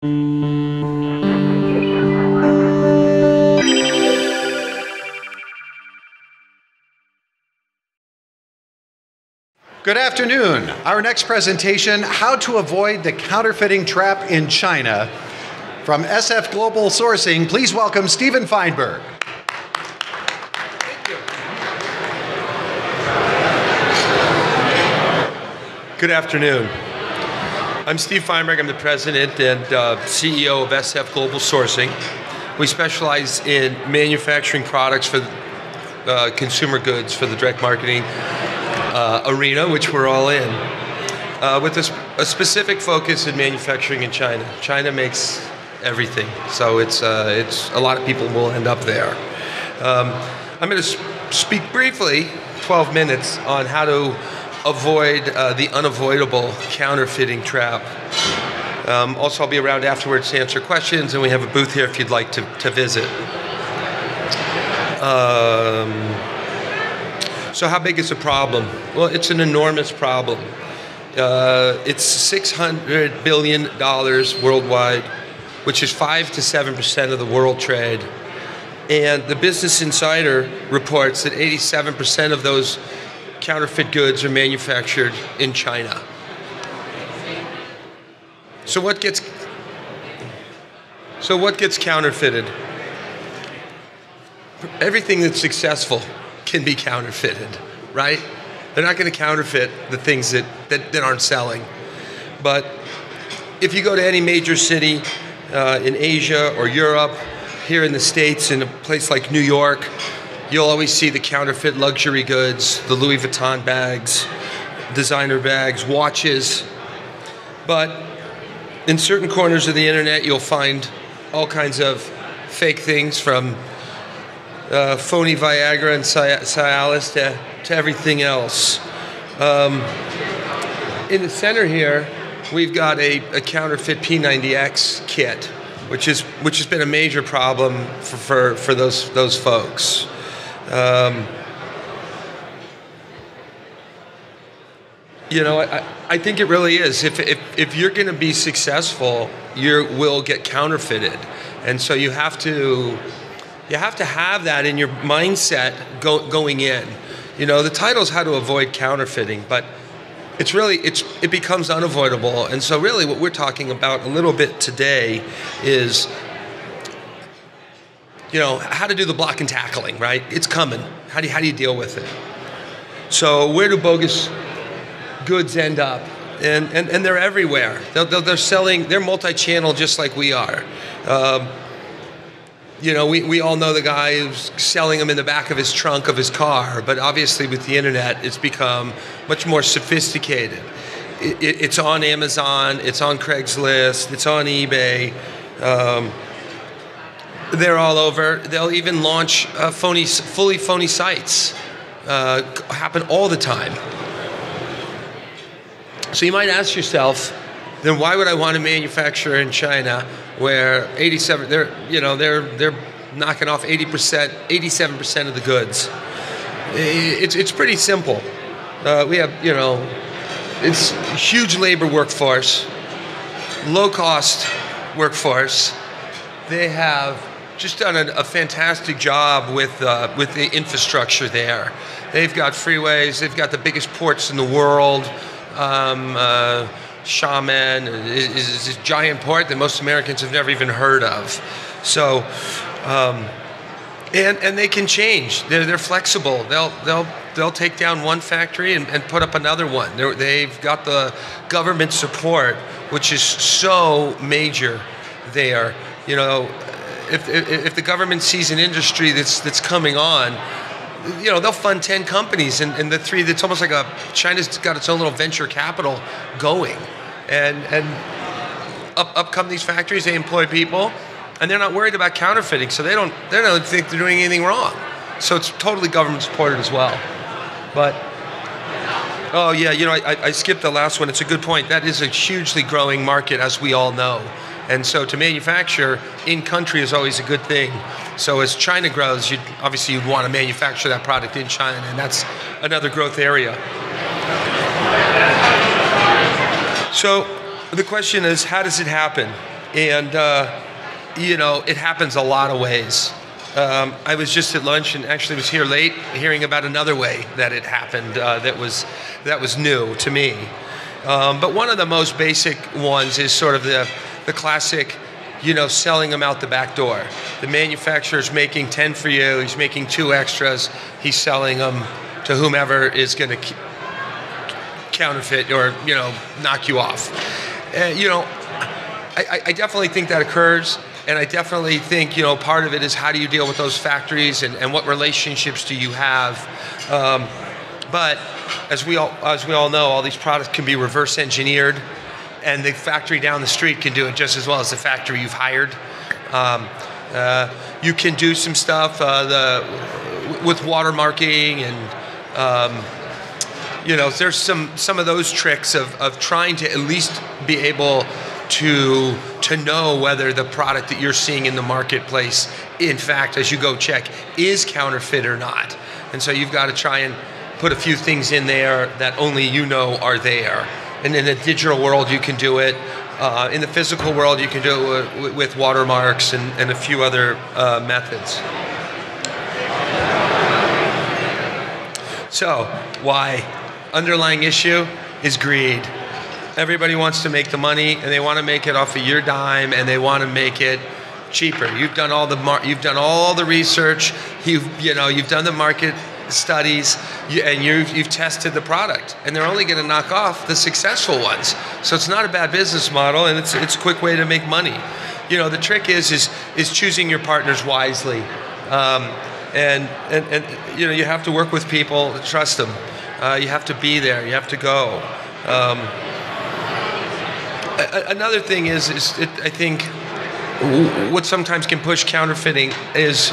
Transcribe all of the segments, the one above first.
Good afternoon. Our next presentation, How to Avoid the Counterfeiting Trap in China. From SF Global Sourcing, please welcome Stephen Feinberg. Thank you. Good afternoon. I'm Steve Feinberg. I'm the president and CEO of SF Global Sourcing. We specialize in manufacturing products for consumer goods for the direct marketing arena, which we're all in, with a specific focus in manufacturing in China. China makes everything, so it's a lot of people will end up there. I'm going to speak briefly, 12 minutes, on how to avoid the unavoidable counterfeiting trap. Also, I'll be around afterwards to answer questions, and we have a booth here if you'd like to visit. So how big is the problem? Well, it's an enormous problem. It's $600 billion worldwide, which is 5 to 7% of the world trade. And the Business Insider reports that 87% of those counterfeit goods are manufactured in China. So what gets counterfeited? Everything that's successful can be counterfeited, right? They're not going to counterfeit the things that aren't selling. But if you go to any major city in Asia or Europe, here in the States, in a place like New York, you'll always see the counterfeit luxury goods, the Louis Vuitton bags, designer bags, watches. But in certain corners of the internet, you'll find all kinds of fake things, from phony Viagra and Cialis to everything else. In the center here, we've got a counterfeit P90X kit, which has been a major problem for those folks. You know, I think it really is. If you're going to be successful, you will get counterfeited, and so you have to have that in your mindset going in. You know, the title is How to Avoid Counterfeiting, but it becomes unavoidable. And so really what we're talking about a little bit today is, you know, how to do the block and tackling, right? It's coming. How do you deal with it? So where do bogus goods end up? And they're everywhere. They're selling, they're multi-channel just like we are. You know, we all know the guy who's selling them in the back of his trunk of his car, but obviously with the internet, it's become much more sophisticated. It's on Amazon, it's on Craigslist, it's on eBay. They're all over. They'll even launch fully phony sites. Happen all the time. So you might ask yourself, then why would I want to manufacture in China, where they're knocking off 87% of the goods? It's pretty simple. We have, you know, it's a huge labor workforce, low cost workforce. They have just done a fantastic job with the infrastructure there. They've got freeways. They've got the biggest ports in the world. Xiamen is this giant port that most Americans have never even heard of. So, and they can change. They're flexible. They'll take down one factory and put up another one. They've got the government support, which is so major there. You know, if the government sees an industry that's coming on, you know, they'll fund 10 companies, and the three, it's almost like China's got its own little venture capital going. And up come these factories, they employ people, and they're not worried about counterfeiting, so they don't think they're doing anything wrong. So it's totally government supported as well. But, oh yeah, you know, I skipped the last one. It's a good point. That is a hugely growing market, as we all know. And so to manufacture in country is always a good thing. So as China grows, you'd want to manufacture that product in China, and that's another growth area. So the question is, how does it happen? And it happens a lot of ways. I was just at lunch and actually was here late hearing about another way that it happened that was new to me. But one of the most basic ones is sort of the classic, selling them out the back door. The manufacturer's making 10 for you, he's making 2 extras, he's selling them to whomever is going to counterfeit or, knock you off. I definitely think that occurs. And I definitely think, part of it is how do you deal with those factories and what relationships do you have. But as we all know, all these products can be reverse engineered, and the factory down the street can do it just as well as the factory you've hired. You can do some stuff with watermarking and there's some of those tricks of trying to at least be able to know whether the product that you're seeing in the marketplace, in fact, as you go check, is counterfeit or not. And so you've got to try and put a few things in there that only are there. And in the digital world, you can do it. In the physical world, you can do it with watermarks and a few other methods. So, why? Underlying issue is greed. Everybody wants to make the money, and they want to make it off of your dime, and they want to make it cheaper. You've done all the research. You've done the market studies, and you've tested the product, and they're only going to knock off the successful ones. So it's not a bad business model, and it's a quick way to make money. The trick is choosing your partners wisely, and you have to work with people, trust them. You have to be there. You have to go. Another thing is I think what sometimes can push counterfeiting is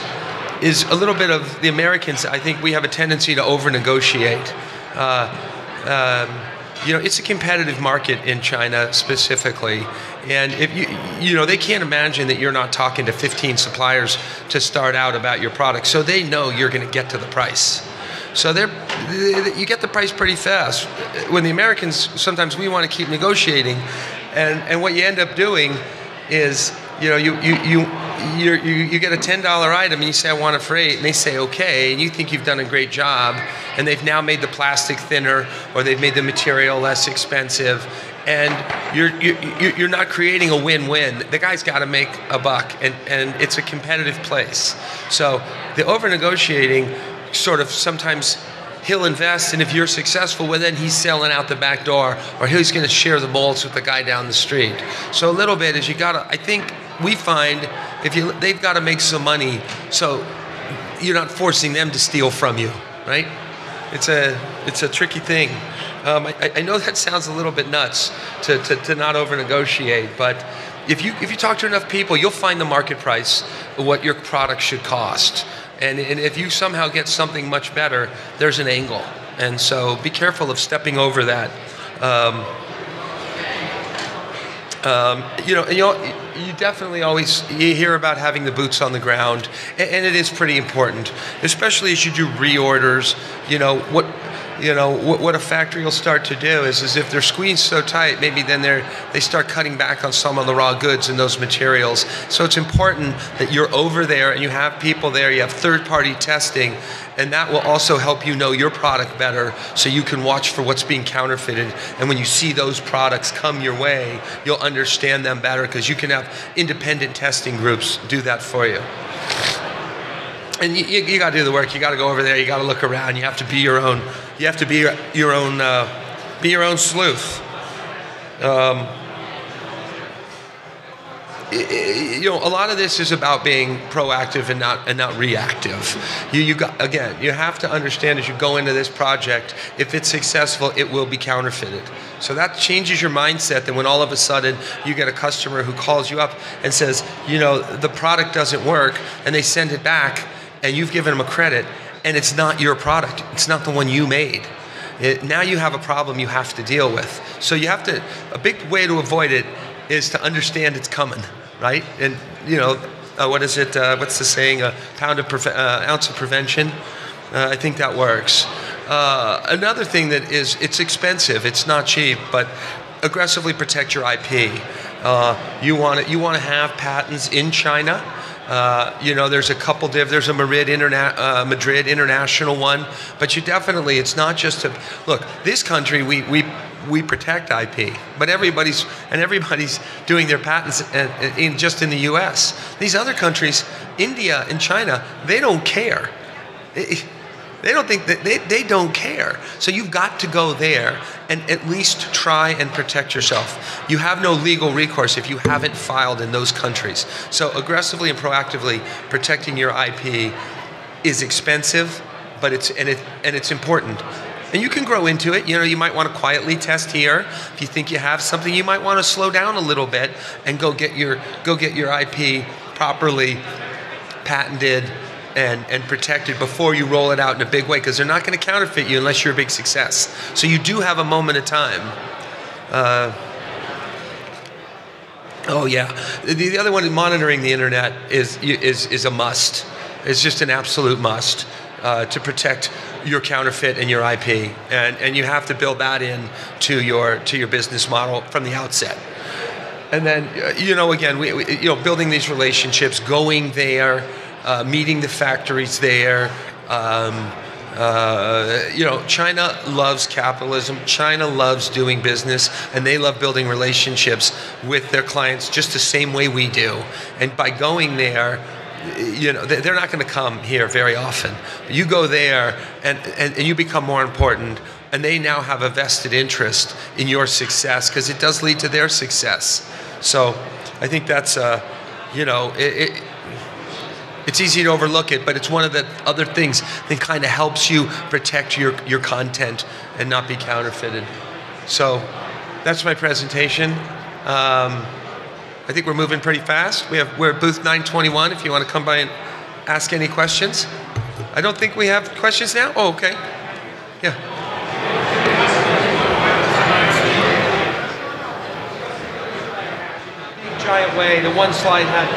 a little bit of the Americans. I think we have a tendency to over-negotiate. It's a competitive market in China specifically, and if they can't imagine that you're not talking to 15 suppliers to start out about your product, so they know you're going to get to the price. So you get the price pretty fast. When the Americans, sometimes we want to keep negotiating, and what you end up doing is, you get a $10 item and you say I want it for $8, and they say okay, and you think you've done a great job, and they've now made the plastic thinner or they've made the material less expensive, and you're not creating a win-win. The guy's got to make a buck, and it's a competitive place. So the over-negotiating sort of sometimes he'll invest, and if you're successful, well, then he's selling out the back door, or he's going to share the molds with the guy down the street. So a little bit is I think we find they've got to make some money, so you're not forcing them to steal from you, right? It's a tricky thing. I know that sounds a little bit nuts to not over negotiate, but if you talk to enough people, you'll find the market price, what your product should cost. And if you somehow get something much better, there's an angle. And so be careful of stepping over that. You definitely you hear about having the boots on the ground, and it is pretty important, especially as you do reorders. What a factory will start to do is if they're squeezed so tight, maybe then they start cutting back on some of the raw goods and those materials. So it's important that you're over there and you have people there, you have third-party testing, and that will also help you know your product better, so you can watch for what's being counterfeited. And when you see those products come your way, you'll understand them better, because you can have independent testing groups do that for you. And you got to do the work. You got to go over there. You got to look around. You have to be your own. You have to be your own sleuth. A lot of this is about being proactive and not reactive. You have to understand as you go into this project, if it's successful, it will be counterfeited. So that changes your mindset. That when all of a sudden you get a customer who calls you up and says, the product doesn't work, and they send it back, and you've given them a credit, and it's not your product. It's not the one you made. Now you have a problem you have to deal with. So you have to. A big way to avoid it is to understand it's coming. Right? And what is it? What's the saying? A ounce of prevention. I think that works. Another thing that is, it's expensive. It's not cheap, but aggressively protect your IP. You want to have patents in China. There's a couple there's a Madrid international one, but it's not just look, this country, we protect IP, but everybody's doing their patents just in the US. These other countries, India and China, they don't care. They don't think that they don't care. So you've got to go there and at least try and protect yourself. You have no legal recourse if you haven't filed in those countries. So aggressively and proactively protecting your IP is expensive, but it's important. And you can grow into it. You might want to quietly test here. If you think you have something, you might want to slow down a little bit and go get your IP properly patented and protected before you roll it out in a big way, because they're not going to counterfeit you unless you're a big success. So you do have a moment of time. The other one, monitoring the internet is a must. It's just an absolute must to protect your counterfeit and your IP, and you have to build that in to your business model from the outset. And then again, we building these relationships, going there. Meeting the factories there. China loves capitalism. China loves doing business, and they love building relationships with their clients just the same way we do. And by going there, they're not going to come here very often. But you go there, and you become more important, and they now have a vested interest in your success because it does lead to their success. So I think that's it's easy to overlook it, but it's one of the other things that kind of helps you protect your content and not be counterfeited. So that's my presentation. I think we're moving pretty fast. We're at booth 921 if you want to come by and ask any questions. I don't think we have questions now. Oh, okay. Yeah. Giant way, the one slide had...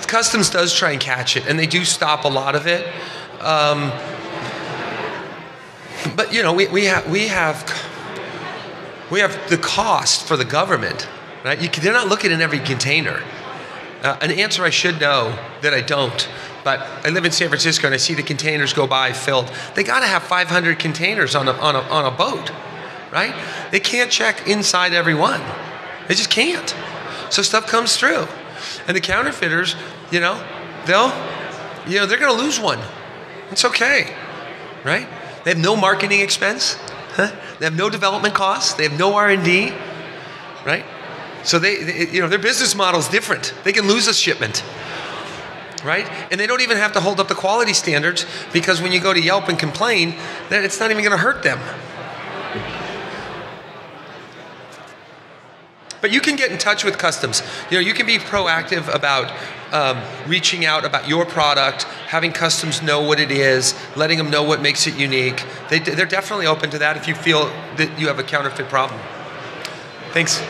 Customs does try and catch it, and they do stop a lot of it. But we have the cost for the government, right? They're not looking in every container. An answer I should know that I don't, but I live in San Francisco and I see the containers go by filled. They got to have 500 containers on a boat, right? They can't check inside every one. They just can't. So stuff comes through, and the counterfeiters, they're going to lose one. It's okay, right? They have no marketing expense, huh? They have no development costs. They have no R&D, right? So their business model is different. They can lose a shipment, right? And they don't even have to hold up the quality standards, because when you go to Yelp and complain, then it's not even going to hurt them. But you can get in touch with customs. You can be proactive about reaching out about your product, having customs know what it is, letting them know what makes it unique. They're definitely open to that if you feel that you have a counterfeit problem. Thanks.